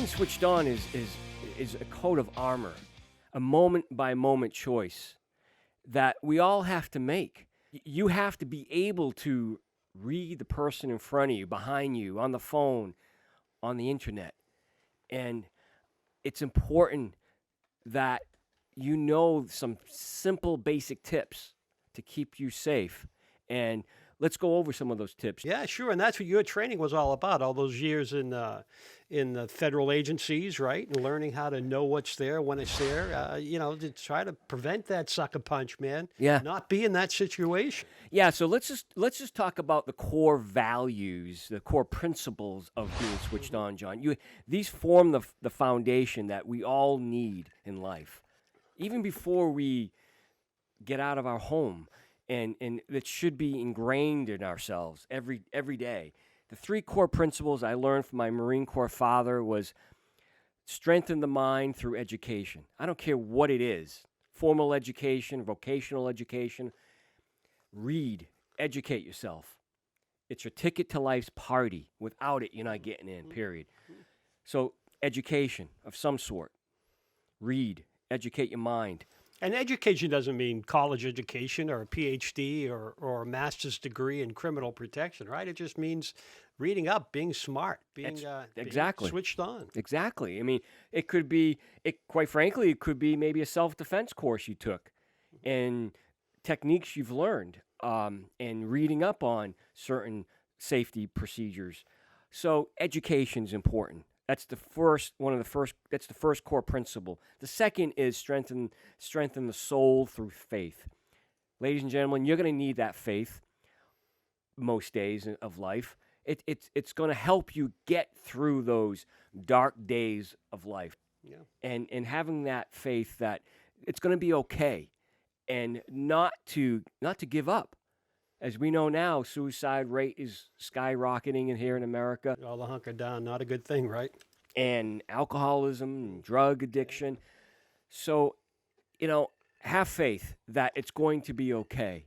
Being switched on is a coat of armor, a moment by moment choice that we all have to make. You have to be able to read the person in front of you, behind you, on the phone, on the internet. And it's important that you know some simple basic tips to keep you safe. And let's go over some of those tips. Yeah, sure. And that's what your training was all about, all those years in the federal agencies, right? And learning how to know what's there when it's there, to try to prevent that sucker punch, man. Yeah. Not be in that situation. Yeah, so let's just talk about the core values, the core principles of being switched on, John. These form the foundation that we all need in life, even before we get out of our home, and it should be ingrained in ourselves every day. The three core principles I learned from my Marine Corps father was strengthen the mind through education. I don't care what it is, formal education, vocational education. Read, educate yourself. It's your ticket to life's party. Without it, you're not getting in, period. So education of some sort. Read, educate your mind. And education doesn't mean college education or a PhD or a master's degree in criminal protection, right? It just means reading up, being smart, being switched on. Exactly. I mean, quite frankly, it could be maybe a self-defense course you took and techniques you've learned and reading up on certain safety procedures. So education is important. That's the first core principle. The second is strengthen the soul through faith. Ladies and gentlemen, you're going to need that faith most days of life. It's going to help you get through those dark days of life. Yeah. And having that faith that it's going to be okay, and not to give up. As we know now, suicide rate is skyrocketing here in America. All the hunker down, not a good thing, right? And alcoholism and drug addiction. So, have faith that it's going to be okay.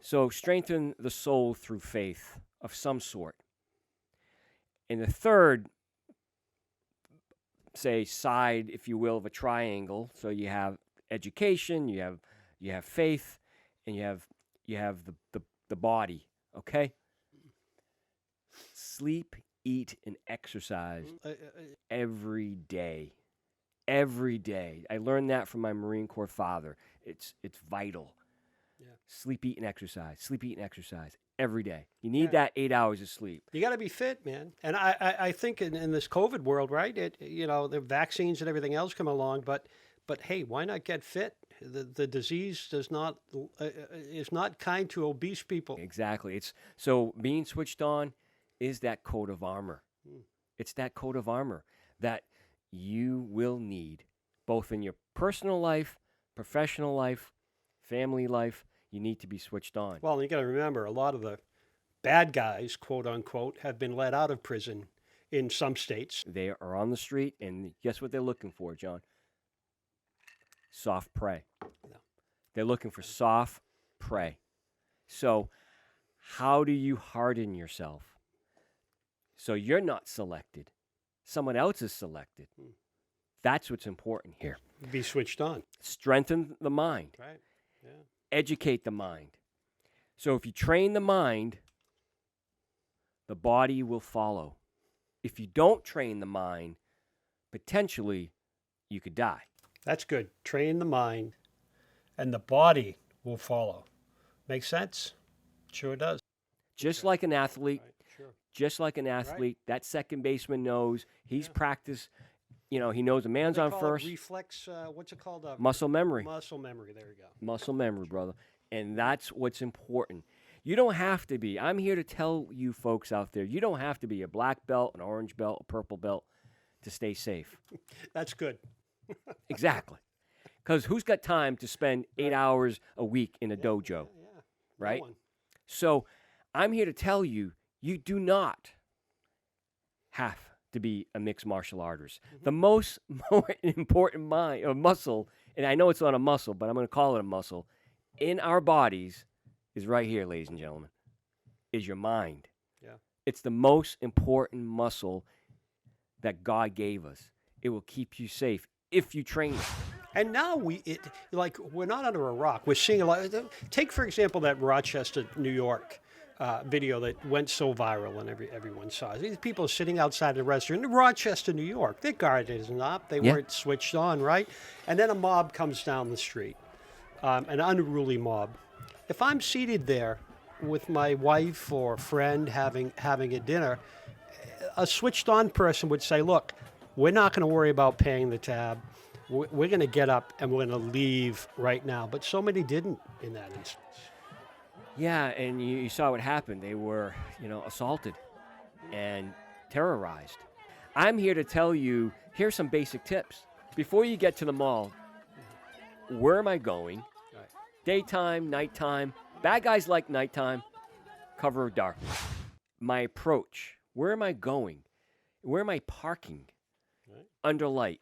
So strengthen the soul through faith of some sort. And the third, side, if you will, of a triangle. So you have education, you have faith, and you have the body, okay? Sleep, eat, and exercise every day. Every day. I learned that from my Marine Corps father. It's vital. Yeah. Sleep, eat, and exercise. Sleep, eat, and exercise every day. You need that 8 hours of sleep. You got to be fit, man. And I think in this COVID world, right, the vaccines and everything else come along, but hey, why not get fit? The disease is not kind to obese people. Exactly. So being switched on is that coat of armor. It's that coat of armor that you will need both in your personal life, professional life, family life. You need to be switched on. Well, you got to remember, a lot of the bad guys, quote unquote, have been let out of prison in some states. They are on the street, and guess what they're looking for, John? Soft prey. No. They're looking for soft prey. So how do you harden yourself? So you're not selected. Someone else is selected. That's what's important here. Be switched on. Strengthen the mind. Right. Yeah. Educate the mind. So if you train the mind, the body will follow. If you don't train the mind, potentially you could die. That's good. Train the mind, and the body will follow. Makes sense? Sure does. Just like an athlete. Right. Sure. Just like an athlete, that second baseman knows he's practiced. He knows a man's on first. Reflex, what's it called? Muscle memory. Muscle memory, there you go. Muscle memory, brother. And that's what's important. You don't have to be. I'm here to tell you folks out there, you don't have to be a black belt, an orange belt, a purple belt to stay safe. That's good. Exactly. Because who's got time to spend 8 hours a week in a dojo? Yeah. Right? No one. So I'm here to tell you, you do not have to be a mixed martial artist. The more important muscle, and I know it's not a muscle, but I'm going to call it a muscle, in our bodies is right here, ladies and gentlemen, is your mind. Yeah. It's the most important muscle Yeah. that God gave us. It will keep you safe if you train it. And now like we're not under a rock. We're seeing a lot. Take for example that Rochester, New York, video that went so viral and everyone saw it. These people sitting outside the restaurant in Rochester, New York. Their guard isn't up. They Yeah. weren't switched on, right? And then a mob comes down the street, an unruly mob. If I'm seated there with my wife or friend having a dinner, a switched on person would say, "Look, we're not going to worry about paying the tab. We're going to get up and we're going to leave right now." But so many didn't in that instance. Yeah, and you saw what happened. They were, assaulted and terrorized. I'm here to tell you, here's some basic tips. Before you get to the mall, where am I going? Right. Daytime, nighttime. Bad guys like nighttime, cover of darkness. My approach, where am I going? Where am I parking? Right. Under light.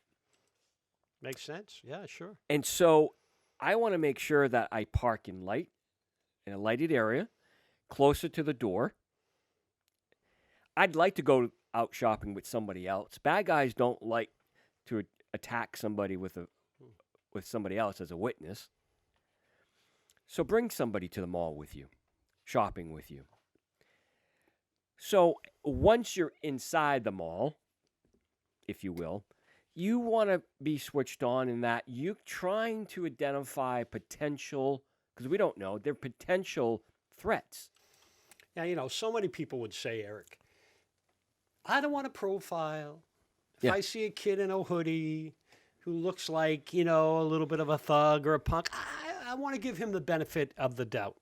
Makes sense. Yeah, sure. And so I want to make sure that I park in a lighted area, closer to the door. I'd like to go out shopping with somebody else. Bad guys don't like to attack somebody with somebody else as a witness. So bring somebody to the mall with you, shopping with you. So once you're inside the mall, if you will, you want to be switched on in that you're trying to identify potential, because we don't know, they're potential threats. Now, so many people would say, Eric, I don't want a profile. If Yeah. I see a kid in a hoodie who looks like, a little bit of a thug or a punk, I want to give him the benefit of the doubt.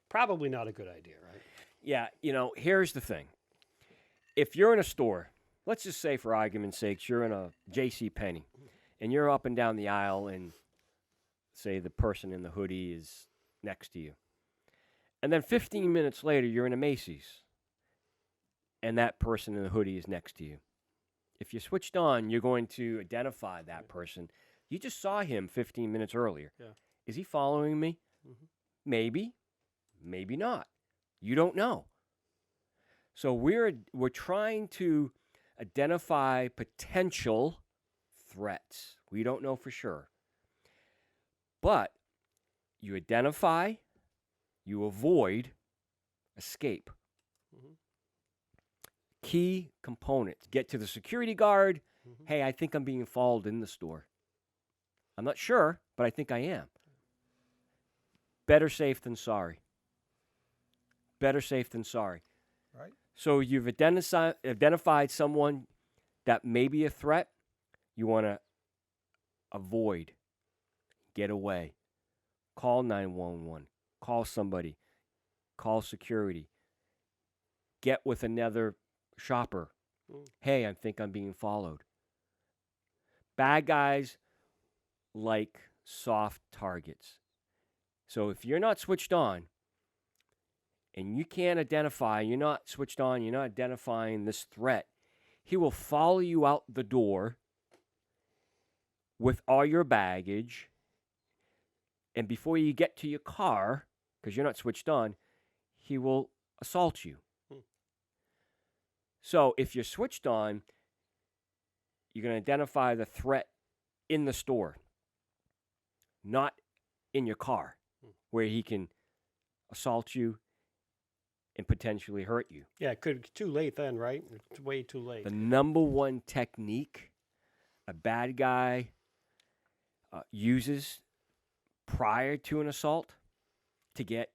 Probably not a good idea, right? Yeah, here's the thing. If you're in a store, let's just say for argument's sake, you're in a J.C. Penney, and you're up and down the aisle, and say the person in the hoodie is next to you. And then 15 minutes later, you're in a Macy's, and that person in the hoodie is next to you. If you're switched on, you're going to identify that person. You just saw him 15 minutes earlier. Yeah. Is he following me? Mhm. Maybe, maybe not. You don't know. So we're trying to identify potential threats. We don't know for sure. But you identify, you avoid, escape. Mhm. Key components. Get to the security guard. Mhm. Hey, I think I'm being followed in the store. I'm not sure, but I think I am. Better safe than sorry. Better safe than sorry. Right. So you've identified someone that may be a threat. You want to avoid, get away. Call 911. Call somebody. Call security. Get with another shopper. Hey, I think I'm being followed. Bad guys like soft targets. So if you're not switched on and you can't identify, you're not switched on, you're not identifying this threat, he will follow you out the door with all your baggage. And before you get to your car, because you're not switched on, he will assault you. So if you're switched on, you're going to identify the threat in the store, not in your car, where he can assault you and potentially hurt you. Yeah, it could too late then, right? It's way too late. The number one technique a bad guy uses prior to an assault to get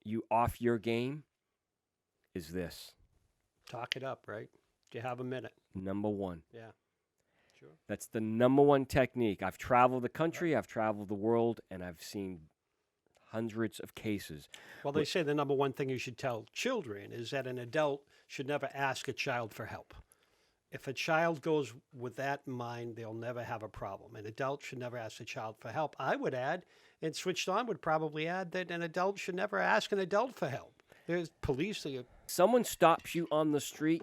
you off your game is this. Talk it up, right? Do you have a minute? Number one. Yeah. Sure. That's the number one technique. I've traveled the country, I've traveled the world, and I've seen hundreds of cases. Well, they say the number one thing you should tell children is that an adult should never ask a child for help. If a child goes with that in mind, they'll never have a problem. An adult should never ask a child for help. I would add, and Switched On would probably add, that an adult should never ask an adult for help. There's police. Someone stops you on the street,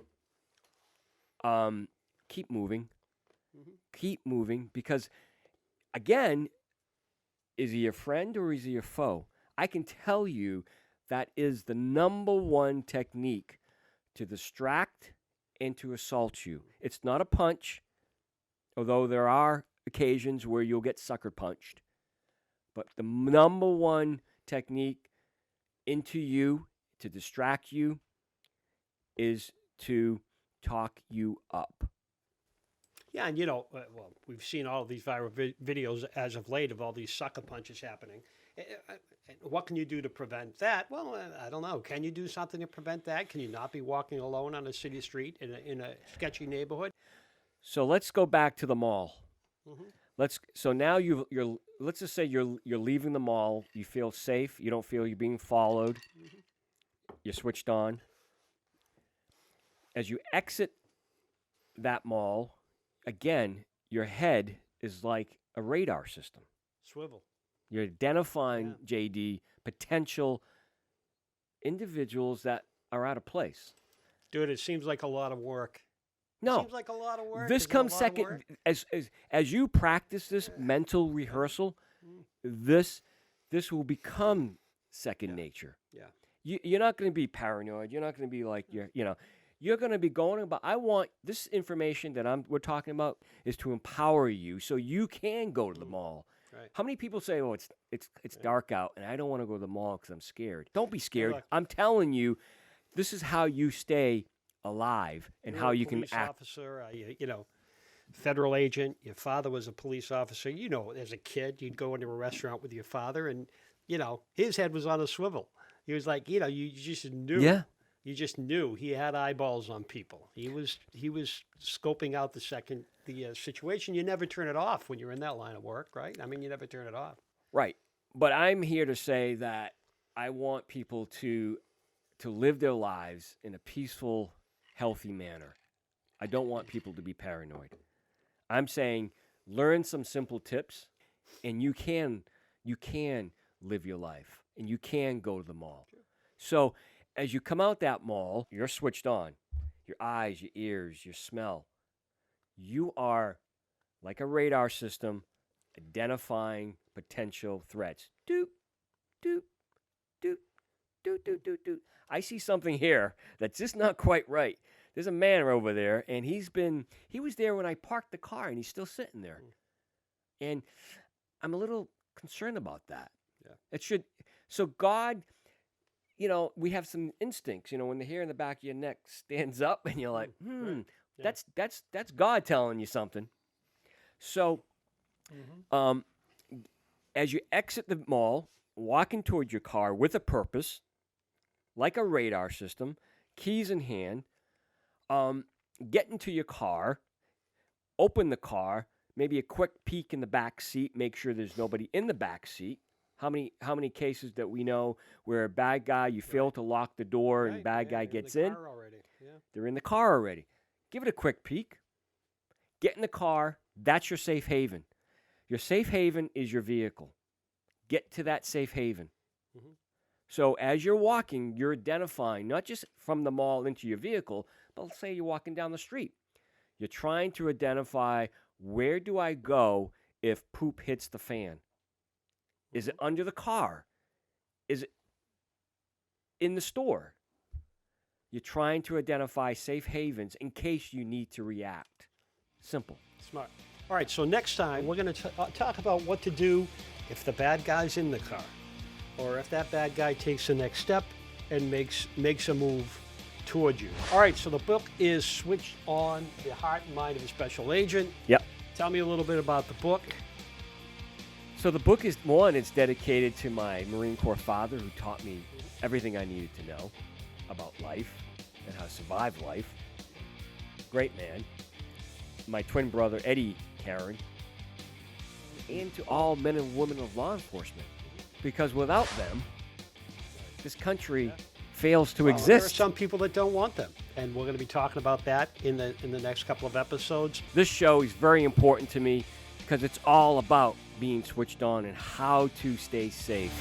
keep moving. Keep moving, because, again, is he your friend or is he your foe? I can tell you that is the number one technique to distract and to assault you. It's not a punch, although there are occasions where you'll get sucker punched. But the number one technique into you to distract you is to talk you up. Yeah, and well, we've seen all of these viral videos as of late of all these sucker punches happening. What can you do to prevent that? Well, I don't know. Can you do something to prevent that? Can you not be walking alone on a city street in a sketchy neighborhood? So let's go back to the mall. Mm-hmm. So now you're let's just say you're leaving the mall. You feel safe. You don't feel you're being followed. Mm-hmm. You're switched on. As you exit that mall, again, your head is like a radar system. Swivel. You're identifying, JD, potential individuals that are out of place. Dude, it seems like a lot of work. No. It seems like a lot of work. This Is it a comes lot of second. work? As you practice this mental rehearsal, this will become second nature. Yeah. You're not going to be paranoid. You're not going to be like you're going to be going about. I want this information that we're talking about is to empower you so you can go to the mall. Right. How many people say, "Oh, it's dark out and I don't want to go to the mall because I'm scared." Don't be scared. look. I'm telling you, this is how you stay alive and You're how a you can police act. officer, federal agent. Your father was a police officer. As a kid, you'd go into a restaurant with your father, and his head was on a swivel. He was like, you just knew. Yeah. You just knew he had eyeballs on people. He was scoping out the situation. You never turn it off when you're in that line of work, right? I mean, you never turn it off. Right. But I'm here to say that I want people to live their lives in a peaceful, healthy manner. I don't want people to be paranoid. I'm saying learn some simple tips and you can live your life and you can go to the mall. Sure. So as you come out that mall, you're switched on. Your eyes, your ears, your smell. You are like a radar system identifying potential threats. Doop, doop, doop, doop, doop, doop, doop. I see something here that's just not quite right. There's a man over there, and he was there when I parked the car, and he's still sitting there. And I'm a little concerned about that. Yeah. So God, we have some instincts, when the hair in the back of your neck stands up, and you're like, that's God telling you something. So, as you exit the mall, walking towards your car with a purpose, like a radar system, keys in hand, get into your car, open the car, maybe a quick peek in the back seat, make sure there's nobody in the back seat. How many cases that we know where a bad guy, you fail to lock the door and bad guy gets in? They're in the car already. Give it a quick peek. Get in the car. That's your safe haven. Your safe haven is your vehicle. Get to that safe haven. Mm-hmm. So as you're walking, you're identifying not just from the mall into your vehicle, but let's say you're walking down the street. You're trying to identify, where do I go if poop hits the fan? Is it under the car? Is it in the store? You're trying to identify safe havens in case you need to react. Simple. Smart. All right, so next time we're going to talk about what to do if the bad guy's in the car, or if that bad guy takes the next step and makes a move toward you. All right, so the book is Switched On, The Heart and Mind of a Special Agent. Yep. Tell me a little bit about the book. So the book is, it's dedicated to my Marine Corps father, who taught me everything I needed to know about life and how to survive life. Great man. My twin brother, Eddie Karen, and to all men and women of law enforcement. Because without them, this country fails to exist. There are some people that don't want them, and we're going to be talking about that in the next couple of episodes. This show is very important to me because it's all about being switched on and how to stay safe.